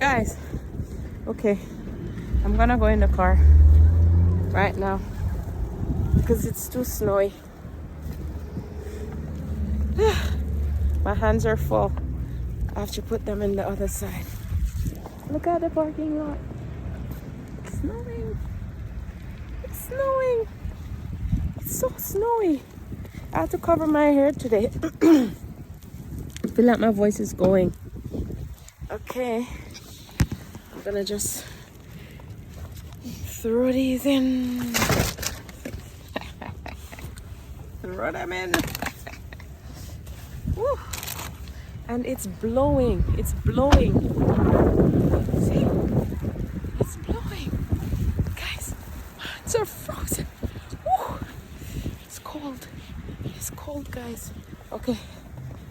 Guys, okay, I'm gonna go in the car right now because it's too snowy. My hands are full. I have to put them in the other side. Look at the parking lot. It's snowing. It's snowing. It's so snowy. I have to cover my hair today. I feel like my voice is going. Okay. I'm gonna just throw these in. Throw them in. Woo. And it's blowing. It's blowing. See? It's blowing. Guys, my hands are frozen. Woo. It's cold. It's cold, guys. Okay.